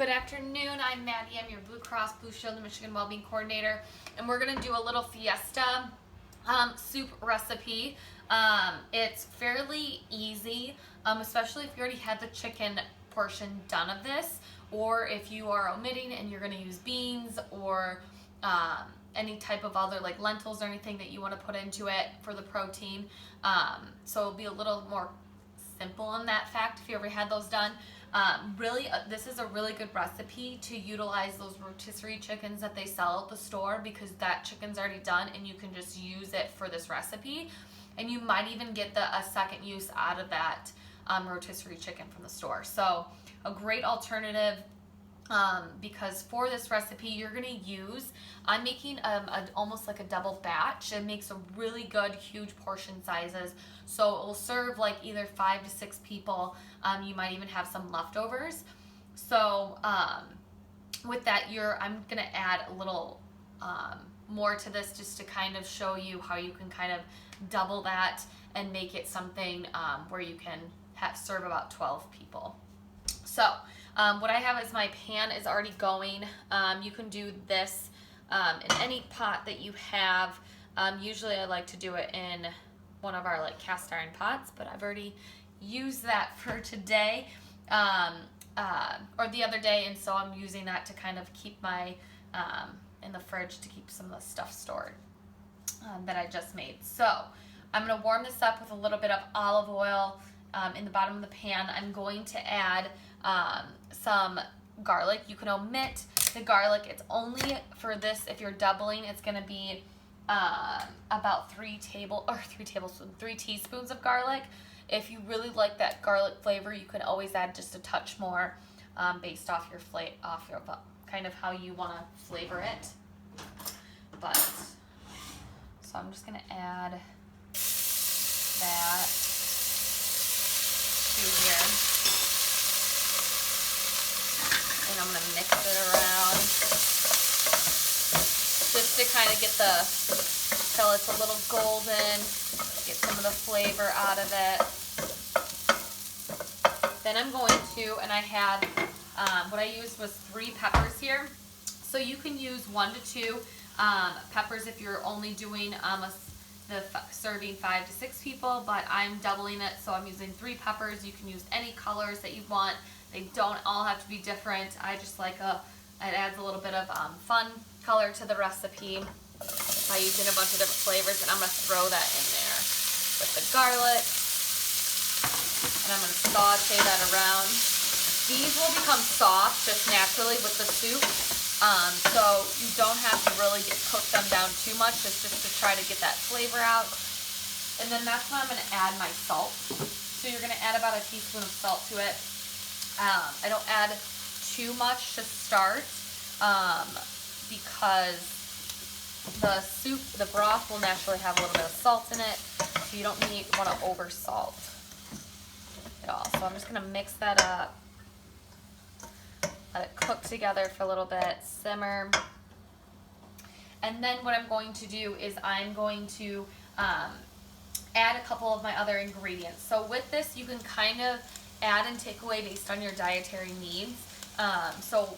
Good afternoon, I'm Maddie. I'm your Blue Cross Blue Shield of Michigan Wellbeing Coordinator, and we're going to do a little Fiesta soup recipe. It's fairly easy, especially if you already had the chicken portion done of this, or if you are omitting and you're going to use beans or any type of other like lentils or anything that you want to put into it for the protein. So it'll be a little more simple in that fact if you ever had those done. This is a really good recipe to utilize those rotisserie chickens that they sell at the store, because that chicken's already done and you can just use it for this recipe, and you might even get a second use out of that rotisserie chicken from the store. So a great alternative, because for this recipe you're going to use, I'm making almost like a double batch. It makes a really good huge portion sizes, so it will serve like either 5 to 6 people. You might even have some leftovers. So with that, I'm going to add a little more to this, just to kind of show you how you can kind of double that and make it something where you can serve about 12 people. So what I have is my pan is already going. You can do this in any pot that you have. Usually I like to do it in one of our like cast iron pots, but I've already used that for today or the other day, and so I'm using that to kind of keep my in the fridge to keep some of the stuff stored that I just made. So I'm going to warm this up with a little bit of olive oil in the bottom of the pan. I'm going to add some garlic. You can omit the garlic. It's only for this, if you're doubling, it's going to be about 3 teaspoons of garlic. If you really like that garlic flavor, you can always add just a touch more based off your kind of how you want to flavor it. But so I'm just going to add that to here, and I'm going to mix it around just to kind of get till it's a little golden, get some of the flavor out of it. Then I'm going to, and I had, what I used was 3 peppers here. So you can use 1 to 2 peppers if you're only doing serving 5 to 6 people, but I'm doubling it, so I'm using 3 peppers. You can use any colors that you want. They don't all have to be different. I just like it adds a little bit of fun color to the recipe by using a bunch of different flavors, and I'm going to throw that in there with the garlic, and I'm going to saute that around. These will become soft just naturally with the soup, so you don't have to really cook them down too much. It's just to try to get that flavor out. And then that's when I'm going to add my salt. So you're going to add about a teaspoon of salt to it. I don't add too much to start because the soup, the broth will naturally have a little bit of salt in it, so you don't want to over salt it all. So I'm just going to mix that up, let it cook together for a little bit, simmer. And then what I'm going to do is I'm going to add a couple of my other ingredients. So with this, you can kind of add and take away based on your dietary needs. So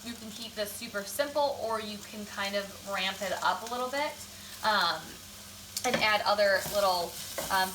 you can keep this super simple, or you can kind of ramp it up a little bit and add other little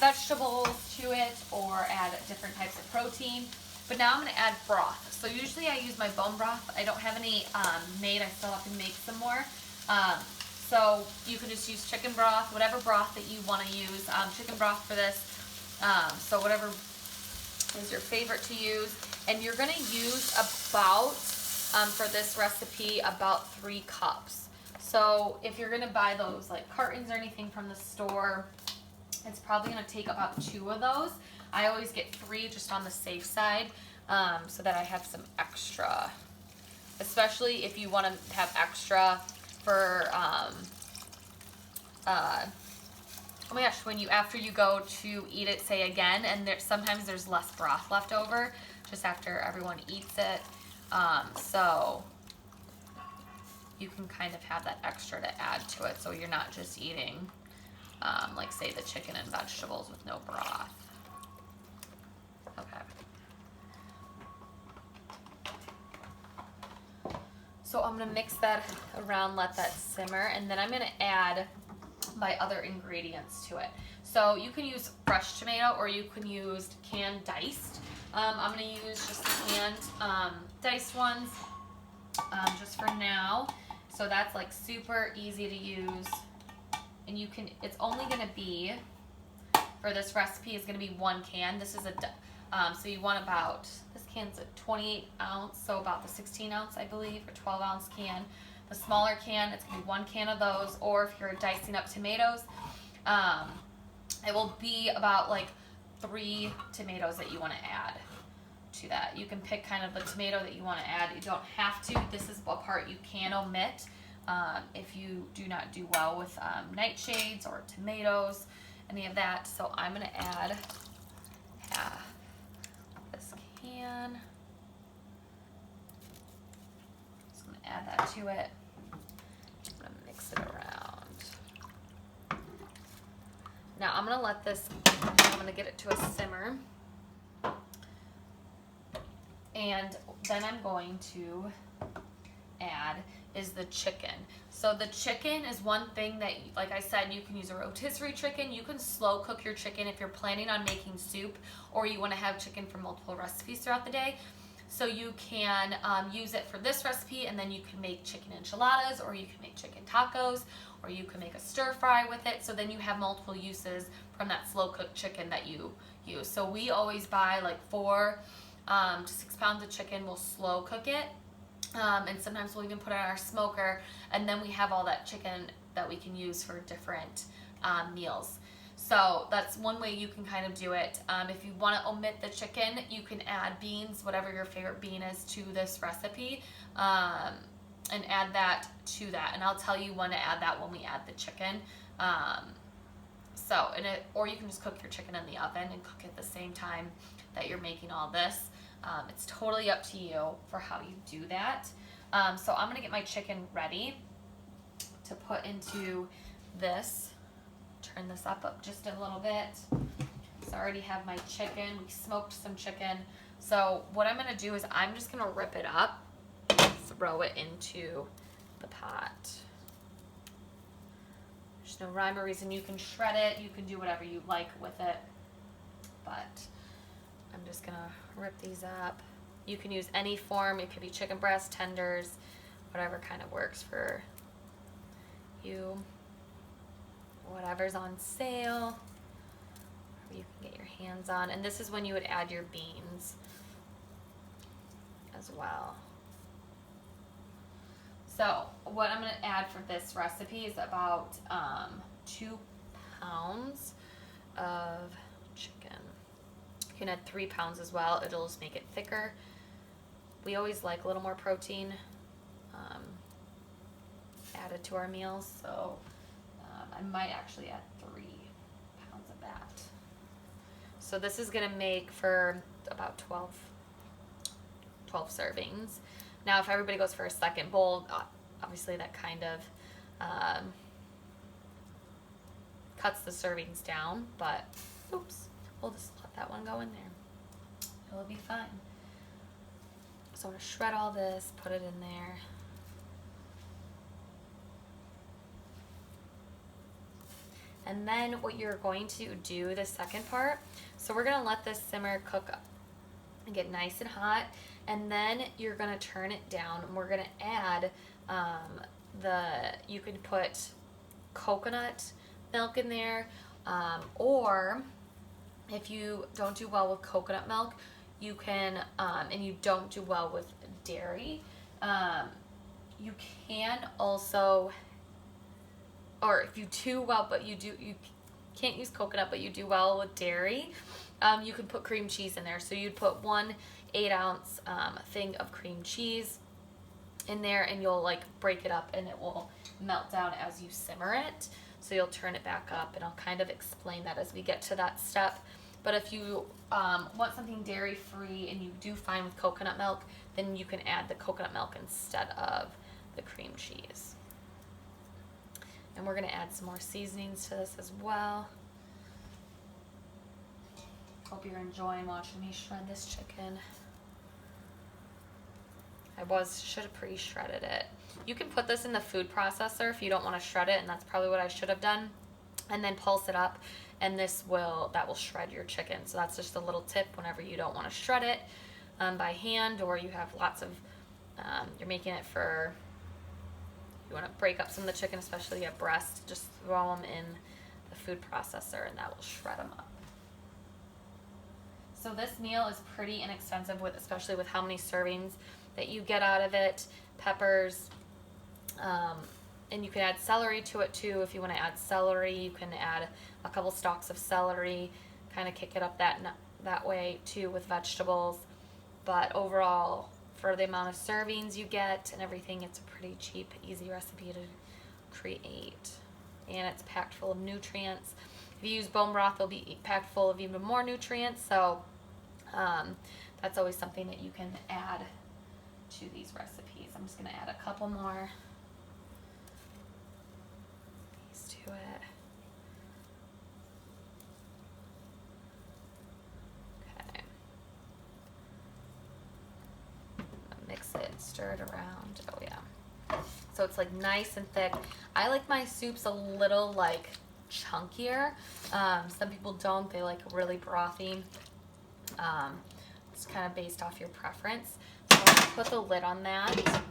vegetables to it, or add different types of protein. But now I'm going to add broth. So usually I use my bone broth. I don't have any made. I still have to make some more. So you can just use chicken broth, whatever broth that you want to use. Chicken broth for this. So whatever is your favorite to use. And you're going to use about, for this recipe, about 3 cups. So if you're going to buy those like cartons or anything from the store, it's probably going to take about 2 of those. I always get 3 just on the safe side, so that I have some extra, especially if you want to have extra for, oh my gosh, after you go to eat it, say again, and sometimes there's less broth left over just after everyone eats it, so you can kind of have that extra to add to it, so you're not just eating like say the chicken and vegetables with no broth. Okay. So I'm gonna mix that around, let that simmer, and then I'm gonna add my other ingredients to it. So you can use fresh tomato or you can use canned diced. I'm gonna use just the canned diced ones just for now. So that's like super easy to use, and you can, it's only gonna be, for this recipe is gonna be 1 can. This is a, so you want about, this can's a 28 ounce, so about the 16 ounce, I believe, or 12 ounce can. The smaller can, it's gonna be 1 can of those, or if you're dicing up tomatoes, it will be about like 3 tomatoes that you wanna add to that. You can pick kind of the tomato that you wanna add. You don't have to. This is a part you can omit if you do not do well with nightshades or tomatoes, any of that. So I'm gonna add half this can. Just gonna add that to it. I'm gonna mix it around. Now I'm gonna let this, I'm gonna get it to a simmer. And then I'm going to add is the chicken. So the chicken is one thing that, like I said, you can use a rotisserie chicken. You can slow cook your chicken if you're planning on making soup or you want to have chicken for multiple recipes throughout the day. So you can use it for this recipe, and then you can make chicken enchiladas, or you can make chicken tacos, or you can make a stir fry with it. So then you have multiple uses from that slow cooked chicken that you use. So we always buy like 4 to 6 pounds of chicken. We'll slow cook it, and sometimes we'll even put it on our smoker, and then we have all that chicken that we can use for different meals. So that's one way you can kind of do it. If you want to omit the chicken, you can add beans, whatever your favorite bean is, to this recipe, and add that to that. And I'll tell you when to add that when we add the chicken. Or you can just cook your chicken in the oven and cook it at the same time that you're making all this. It's totally up to you for how you do that. So I'm gonna get my chicken ready to put into this. Turn this up just a little bit. So I already have my chicken. We smoked some chicken. So what I'm gonna do is I'm just gonna rip it up and throw it into the pot. There's no rhyme or reason. You can shred it. You can do whatever you like with it. But I'm just gonna rip these up. You can use any form. It could be chicken breast, tenders, whatever kind of works for you. Whatever's on sale, whatever you can get your hands on. And this is when you would add your beans as well. So what I'm gonna add for this recipe is about 2 pounds of chicken. You can add 3 pounds as well. It'll just make it thicker. We always like a little more protein added to our meals, so I might actually add 3 pounds of that. So this is gonna make for about 12 servings. Now if everybody goes for a second bowl, obviously that kind of cuts the servings down, but oops, we'll just let that one go in there. It'll be fine. So I'm gonna shred all this, put it in there. And then what you're going to do, the second part, so we're gonna let this simmer cook up and get nice and hot, and then you're gonna turn it down, and we're gonna add you could put coconut milk in there, or if you don't do well with coconut milk, you can, and you don't do well with dairy, you can also, or if you do well, but you can't use coconut, but you do well with dairy, you can put cream cheese in there. So you'd put 1 8-ounce thing of cream cheese in there, and you'll like break it up, and it will melt down as you simmer it. So you'll turn it back up, and I'll kind of explain that as we get to that step. But if you want something dairy free and you do fine with coconut milk, then you can add the coconut milk instead of the cream cheese. And we're gonna add some more seasonings to this as well. Hope you're enjoying watching me shred this chicken. should have pre-shredded it. You can put this in the food processor if you don't want to shred it, and that's probably what I should have done. And then pulse it up, and that will shred your chicken. So that's just a little tip whenever you don't want to shred it by hand, or you have lots of, you're making it for, you want to break up some of the chicken, especially if you have breast, just throw them in the food processor and that will shred them up. So this meal is pretty inexpensive, especially with how many servings that you get out of it. Peppers, and you can add celery to it too. If you want to add celery, you can add a couple stalks of celery, kind of kick it up that way too with vegetables. But overall, for the amount of servings you get and everything, it's a pretty cheap, easy recipe to create. And it's packed full of nutrients. If you use bone broth, it'll be packed full of even more nutrients. So that's always something that you can add to these recipes. I'm just going to add a couple more to it. Okay. Mix it, stir it around. Oh yeah. So it's like nice and thick. I like my soups a little like chunkier. Some people don't. They like really brothy. It's kind of based off your preference. So I'm gonna put the lid on that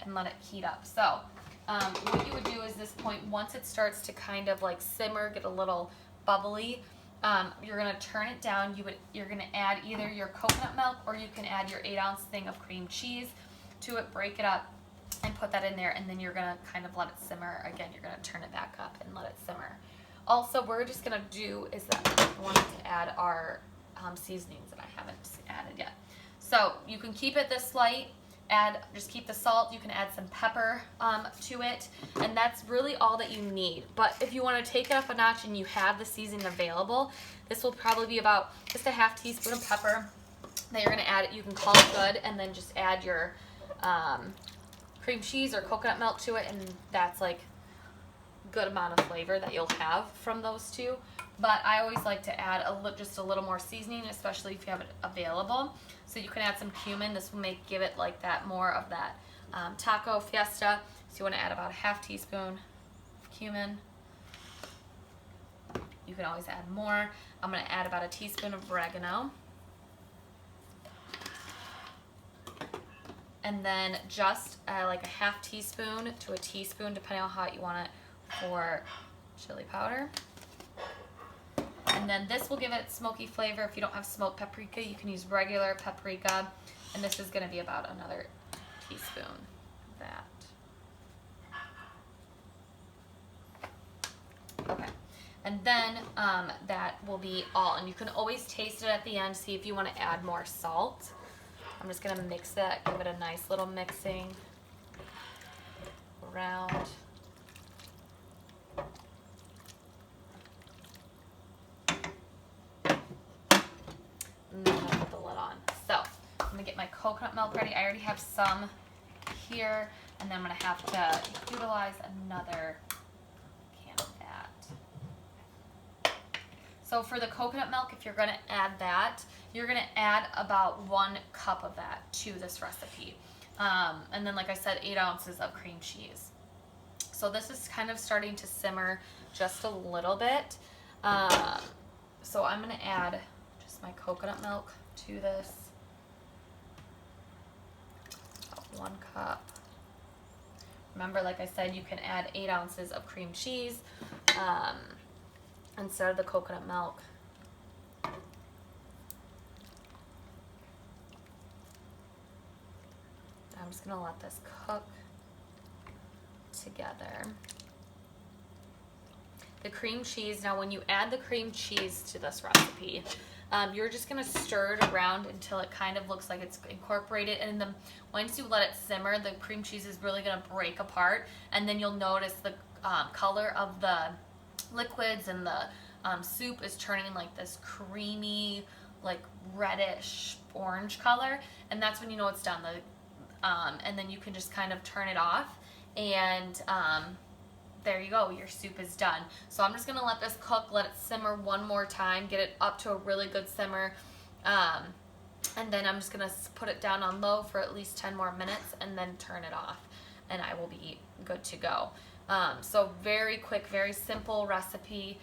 and let it heat up. So what you would do is this point, once it starts to kind of like simmer, get a little bubbly, you're gonna turn it down. You're gonna add either your coconut milk or you can add your 8-ounce thing of cream cheese to it, break it up and put that in there, and then you're gonna kind of let it simmer. Again, you're gonna turn it back up and let it simmer. Also, we're just gonna do is that we wanted to add our seasonings that I haven't added yet. So you can keep it this light, just keep the salt. You can add some pepper to it, and that's really all that you need. But if you want to take it up a notch and you have the seasoning available, this will probably be about just a half teaspoon of pepper that you're going to add it. You can call it good, and then just add your cream cheese or coconut milk to it, and that's like good amount of flavor that you'll have from those two. But I always like to add just a little more seasoning, especially if you have it available. So you can add some cumin. This will give it like that, more of that taco fiesta. So you want to add about a half teaspoon of cumin. You can always add more. I'm going to add about a teaspoon of oregano. And then just like a half teaspoon to a teaspoon, depending on how hot you want it, for chili powder. And then this will give it smoky flavor. If you don't have smoked paprika, you can use regular paprika. And this is going to be about another teaspoon of that. Okay. And then that will be all. And you can always taste it at the end, see if you want to add more salt. I'm just going to mix that, give it a nice little mixing around. And then I'll put the lid on. So I'm going to get my coconut milk ready. I already have some here, and then I'm going to have to utilize another can of that. So for the coconut milk, if you're going to add that, you're going to add about 1 cup of that to this recipe. And then, like I said, 8 ounces of cream cheese. So this is kind of starting to simmer just a little bit. So I'm going to add just my coconut milk to this. About 1 cup. Remember, like I said, you can add 8 ounces of cream cheese instead of the coconut milk. I'm just going to let this cook together. The cream cheese, now when you add the cream cheese to this recipe, you're just going to stir it around until it kind of looks like it's incorporated. And then once you let it simmer, the cream cheese is really going to break apart. And then you'll notice the color of the liquids and the soup is turning like this creamy, like reddish orange color. And that's when you know it's done. And then you can just kind of turn it off, and there you go, your soup is done. So I'm just going to let this cook, let it simmer one more time, get it up to a really good simmer, And then I'm just gonna put it down on low for at least 10 more minutes and then turn it off, and I will be good to go. So very quick, very simple recipe.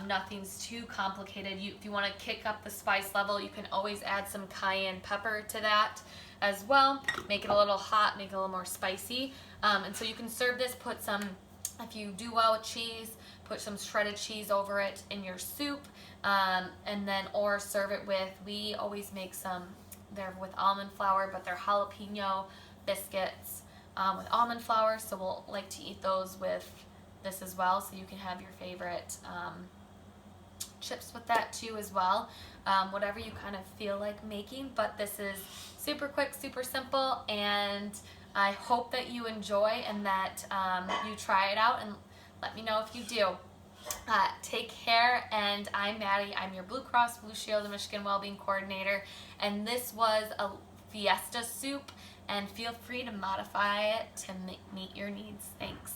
Nothing's too complicated. If you want to kick up the spice level, you can always add some cayenne pepper to that as well. Make it a little hot, make it a little more spicy. And so you can serve this, put some, if you do well with cheese, put some shredded cheese over it in your soup, and then, or serve it with, we always make some, they're with almond flour, but they're jalapeno biscuits with almond flour, so we'll like to eat those with this as well, so you can have your favorite chips with that too as well. Whatever you kind of feel like making, but this is super quick, super simple, and I hope that you enjoy and that you try it out, and let me know if you do. Take care, and I'm Maddie. I'm your Blue Cross Blue Shield of Michigan Wellbeing Coordinator, and this was a Fiesta Soup, and feel free to modify it to meet your needs. Thanks.